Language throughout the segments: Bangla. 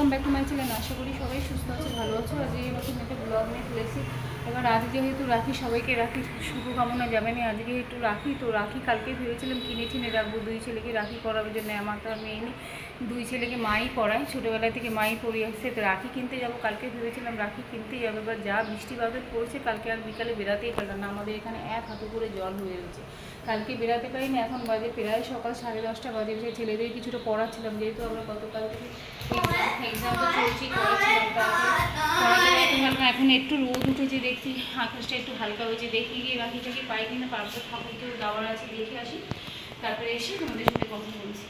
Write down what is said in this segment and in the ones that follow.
Welcome back to my channel. আশা করি সবাই সুস্থ আছে, ভালো আছো। আজকে নতুন একটা ব্লগ নিয়ে চলেছি। এবার আজকে যেহেতু রাখি, সবাইকে রাখি শুভকামনা জানাই। আজকে একটু রাখি, তো রাখি কালকে ভেবেছিলাম কিনে রাখবো। দুই ছেলেকে রাখি পরাবার জন্য। আমার তো আর মেয়ে নেই, দুই ছেলেকে মাই পড়ায়, ছোটোবেলা থেকে মাই পড়িয়ে আসছে। তো রাখি কিনতে যাবো, কালকে ভেবেছিলাম রাখি কিনতে যাবো। এবার যা বৃষ্টি বাদল পড়েছে, কালকে আর বিকালে বেরাতেই পারলাম না। আমাদের এখানে এক হাঁটু করে জল হয়ে রয়েছে। কালকে বেরাতে পারিনি। এখন বাজে প্রায় সকাল 10:30 বাজে। সেই ছেলেদের কিছুটা পড়াচ্ছিলাম, যেহেতু আমরা গতকাল থেকে এক্সামটা চলছি, এখন একটু রোদ উঠেছে, দেখছি আকাশটা একটু হালকা হয়েছে। দেখি গিয়ে রাখিটাকে পাই কিনা, পারবো ঠাকুরকেও দেওয়ার আছে, দেখে আসি, তারপরে এসে তোমাদের সাথে কথা বলছি।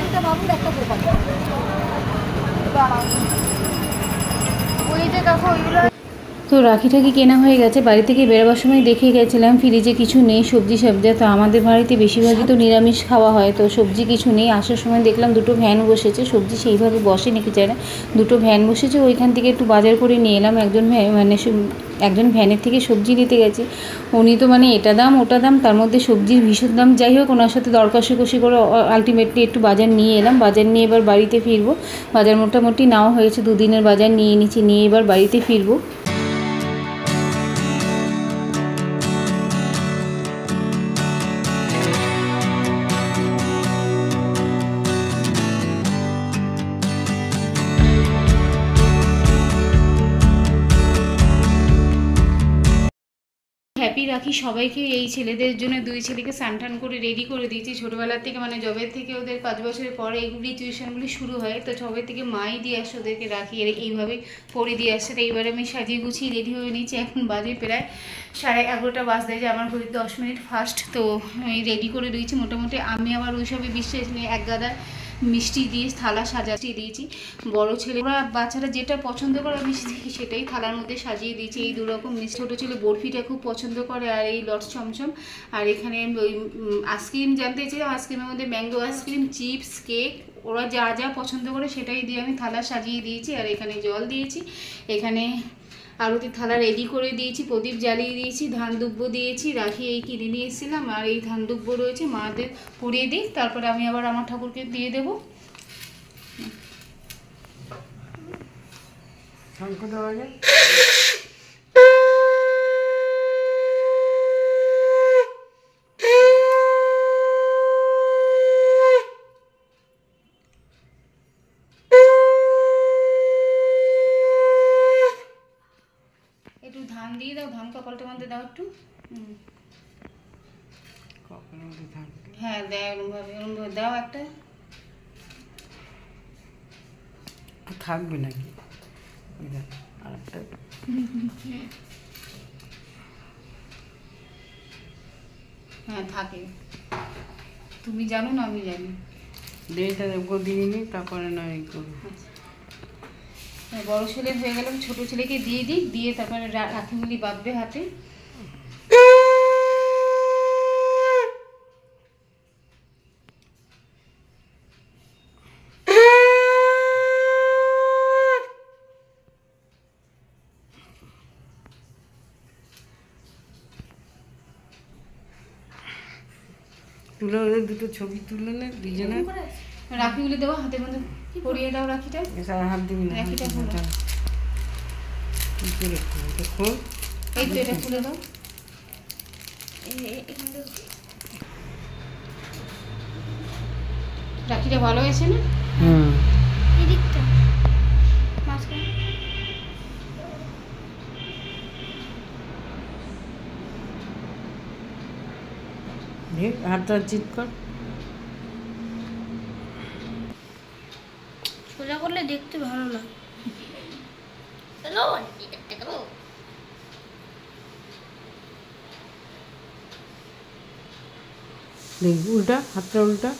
একটা বাবুর একটা দোকান ওই যে দেখো ওইগুলো। তো রাখিটাকি কেনা হয়ে গেছে। বাড়ি থেকে বেরোবার সময় দেখে গেছিলাম ফ্রিজে কিছু নেই সবজি। তো আমাদের বাড়িতে বেশিরভাগই তো নিরামিষ খাওয়া হয়, তো সবজি কিছু নেই। আসার সময় দেখলাম দুটো ভ্যান বসেছে, সবজি সেইভাবে বসেনি কি যায় না, দুটো ভ্যান বসেছে। ওইখান থেকে একটু বাজার করে নিয়ে এলাম। একজন ভ্যানের থেকে সবজি নিতে গেছে, উনি তো এটা দাম ওটা দাম, তার মধ্যে সবজির ভীষণ দাম। যাই হোক, ওনার সাথে দর কষাকষি করে আলটিমেটলি একটু বাজার নিয়ে এলাম। বাজার নিয়ে এবার বাড়িতে ফিরবো। বাজার মোটামুটি নেওয়া হয়েছে, দুদিনের বাজার নিয়ে নিচ্ছি, নিয়ে এবার বাড়িতে ফিরবো। হ্যাপি রাখি সবাইকে। এই ছেলেদের জন্য দুই ছেলেকে স্নান করে রেডি করে দিয়েছি ছোটোবেলার থেকে। জবের থেকে ওদের 5 বছরের পরে এইগুলি টিউশনগুলি শুরু হয়, তো সবে থেকে মাই দিয়ে আসে ওদেরকে রাখি, এইভাবে পরে দিয়ে আসছে। এইবারে আমি সাজিয়ে গুছিয়ে রেডি হয়ে নিয়েছি। এখন বাজে প্রায় 11:30 বাজতে, যে আমার ঘড়ি 10 মিনিট ফার্স্ট। তো আমি রেডি করে দিয়েছি মোটামুটি। আমি আবার ওইসবে বিশ্বাস নিয়ে এক গাদা মিষ্টি দিয়ে থালা সাজাতে দিয়েছি। বড় ছেলেরা বাচ্চারা যেটা পছন্দ করে আমি সেটাই থালার মধ্যে সাজিয়ে দিয়েছি। এই দুরকম মিষ্টি। ছোটো ছেলে বরফিটা খুব পছন্দ করে, আর এই লট চমচম। আর এখানে ওই আইসক্রিম জানতে চেয়েছিলাম, আইসক্রিমের মধ্যে ম্যাঙ্গো আইসক্রিম, চিপস, কেক, ওরা যা যা পছন্দ করে সেটাই দিয়ে আমি থালা সাজিয়ে দিয়েছি। আর এখানে জল দিয়েছি, এখানে আরতির থালা রেডি করে দিয়েছি, প্রদীপ জ্বালিয়ে দিয়েছি, ধান দুব্য দিয়েছি। রাখি এই কিনে নিয়ে এসেছিলাম, আর এই ধান দুব্য রয়েছে, মাদের পুড়িয়ে দিই, তারপরে আমি আবার আমার ঠাকুরকে দিয়ে দেবো। একটু ধান দিয়ে দাও, ধান কপালটার মধ্যে দাও একটু। হ্যাঁ দেয়, ওরমভাবে দাও একটা। থাকবে নাকি আরেকটা? হ্যাঁ থাকে, তুমি জানো না আমি জানি। দিয়ে নি, তারপরে নয় করবো। বড় ছেলে হয়ে গেলাম, ছোট ছেলেকে দিয়ে দিই, দিয়ে তারপরে রাখিগুলি বাঁধবে হাতে। তুলে ওদের দুটো ছবি তুলে নে দুজনে। রাখিগুলি দেবো হাতের মধ্যে, পরিয়ে দাও রাখিটা। হাত দিবি না, রাখিটা খুলে দাও, এই তো এটা খুলে দাও। রাখিটা ভালো হয়েছে না? এদিকটা মাঝখানে হাতটা চিৎ কর, সোজা করলে দেখতে ভালো লাগে। দেখবি উল্টা, হাতটা উল্টা।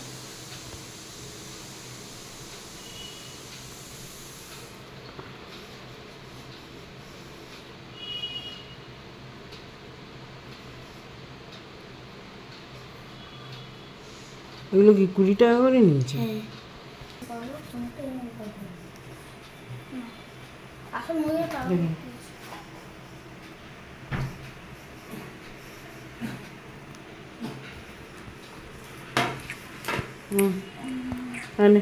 ওগুলো কি 20 টাকা করে নিয়েছে? আসল ময়ূরের কারণ দেখুন। মানে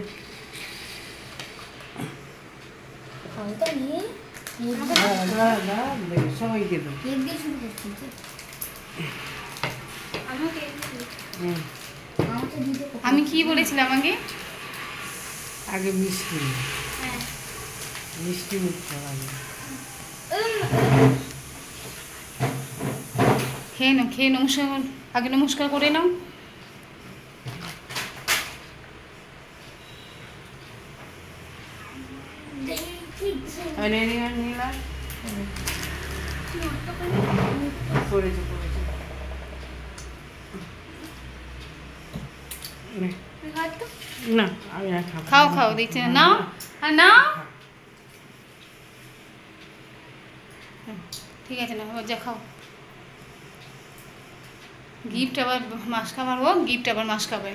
ফলটা নিয়ে সবাইকে দাও। কেক দিয়ে শুরু করছি আমাকে হুম। আমাকে দিতে আমি কি বলেছিলাম আগে? আগে মিষ্টি হ্যাঁ মিষ্টি মুখ খাওয়া আগে। খেয়ে নাও, খেয়ে নমস্কার আগে নমস্কার করে নাও। নিলাম পড়েছে পড়েছে নে। না আমি আর খাবো না। খাও খাও, দিচ্ছে না, নাও আর নাও। ঠিক আছে না, যা খাও। গিফট আবার মাস খাবার হোক, গিফট আবার মাস খাবার।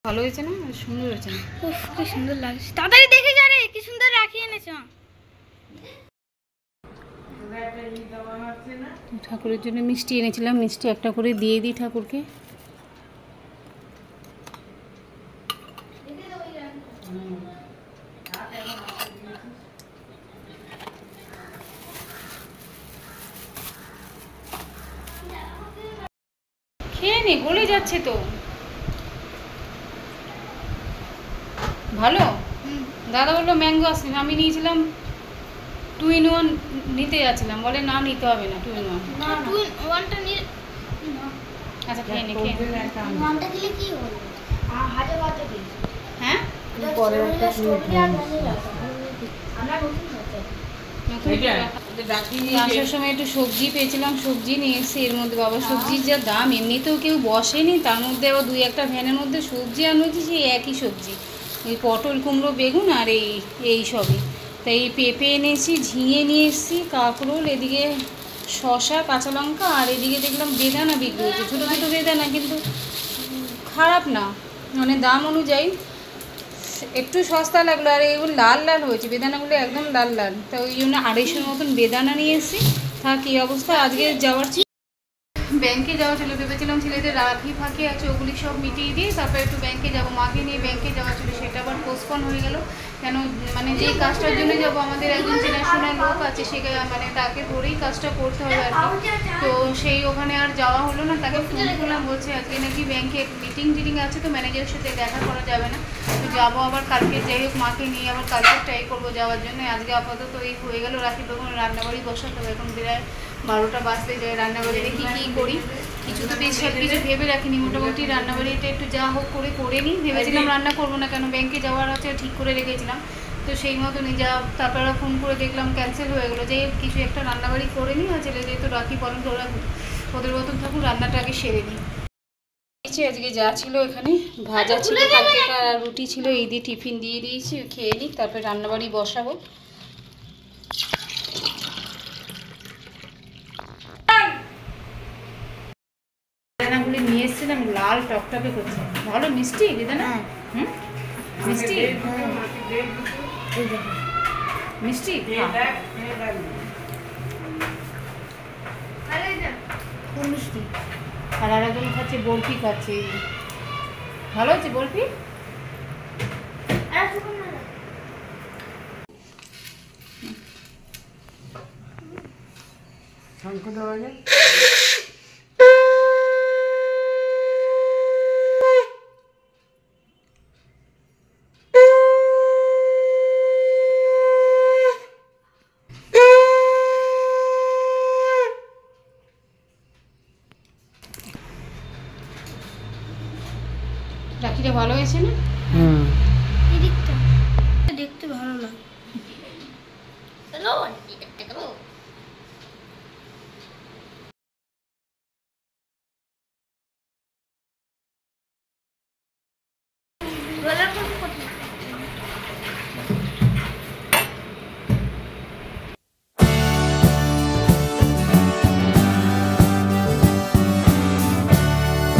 ভালো হয়েছে না? সুন্দর হয়েছে না? উফ কি সুন্দর লাগছে, তাড়াতাড়ি দেখে যা রে, কি সুন্দর রাখি এনেছ। ঠাকুরের জন্য মিষ্টি এনেছিলাম, মিষ্টি একটা করে দিয়ে দিই ঠাকুরকে। খেয়ে নে, গলে যাচ্ছে তো। ভালো। দাদা বললো ম্যাঙ্গো আসছে, আমি নিয়েছিলাম 2 in 1 নিতে যাচ্ছিলাম, বলে না নিতে হবে না 2 in 1। না তুই ওয়ানটা নিয়ে আচ্ছা খেয়ে নে, খেয়ে নে। ওয়ানটা দিলে কি হবে? হাজার বাতে দিই হ্যাঁ পরে একটা স্ট্রবেরি আর ভ্যানিলা আমরা নতুন খাচ্ছি নতুন আসার সময় একটু সবজি পেয়েছিলাম, সবজি নিয়ে এসেছি। এর মধ্যে বাবা সবজির যা দাম, এমনিতেও কেউ বসেনি, তার মধ্যে আবার 2-1টা ভ্যানের মধ্যে সবজি আনেছি, সেই একই সবজি, ওই পটল কুমড়ো বেগুন আর এই সবই। তাই এই পেঁপে এনেছি, ঝিঙে নিয়ে এসেছি, কাঁকরোল, এদিকে শসা, কাঁচা লঙ্কা, আর এদিকে দেখলাম বেদানা বিক্রি হচ্ছে, ছোটো ছোটো বেদানা, কিন্তু খারাপ না, মানে দাম অনুযায়ী একটু সস্তা লাগলো। আর এগুলো লাল লাল হয়েছে, বেদানাগুলো একদম লাল লাল, তা ওই জন্য 250 মতন বেদানা নিয়ে এসেছি। তা কী অবস্থা, আজকে যাওয়ার ব্যাংকে যাওয়া ছিল, ভেবেছিলাম ছেলেদের রাখি ফাঁকি আছে, ওগুলি সব মিটিয়ে দিয়ে তারপরে একটু ব্যাংকে যাবো, মাকে নিয়ে ব্যাংকে যাওয়া ছিল, সেটা আবার পোস্টপন হয়ে গেল। কেন, মানে যেই কাজটার জন্য যাব, আমাদের একজন চেনাশোনা লোক আছে, সে মানে তাকে ধরেই কাজটা করতে হবে আর কি। তো সেই ওখানে আর যাওয়া হলো না। তাকে ফোন করলাম, বলছে আজকে নাকি ব্যাংকে মিটিং আছে, তো ম্যানেজারের সাথে দেখা করা যাবে না, তো যাবো আবার কালকে। যাই হোক, মাকে নিয়ে আবার কালকে ট্রাই করবো যাওয়ার জন্য। আজকে আপাতত এই হয়ে গেল রাখি, তখন রান্নাবাড়ি বসাতে হবে, এখন প্রায় 12টা বাজতে যায়। রান্নাবাড়িতে কী কী করি কিছু তো বেশি আর কিছু ভেবে রাখিনি, মোটামুটি রান্নাবাড়িটা একটু যা হোক করে নিই। ভেবেছিলাম রান্না করবো না, কেন ব্যাংকে যাওয়ার আছে, ঠিক করে রেখেছিলাম, তো সেই মতনই যা। তারপরে ফোন করে দেখলাম ক্যান্সেল হয়ে গেলো। যাই হোক, কিছু একটা রান্নাবাড়ি করে নিই, আর ছেলে যেহেতু রাখি পালন করে ওদের মতন থাকুন, রান্নাটা আগে সেরে নিই। আজকে যা ছিল এখানে, ভাজা ছিল কালকেকার, আর রুটি ছিল, এই দিয়ে টিফিন দিয়ে দিয়েছি, খেয়ে নিই, তারপরে রান্নাবাড়ি বসাবো। বেদানাগুলি নিয়ে এসেছিলাম, লাল টকটকে করছে, ভালো মিষ্টি বেদানা। হুম, মিষ্টি মিষ্টি মিষ্টি আর আরেকজন খাচ্ছে বরফি খাচ্ছে, ভালো হচ্ছে বরফি। শঙ্খ দেওয়া যায়। রাখিটা ভালো হয়েছে না? হুম। এদিকটা দেখতে ভালো লাগে। রোলার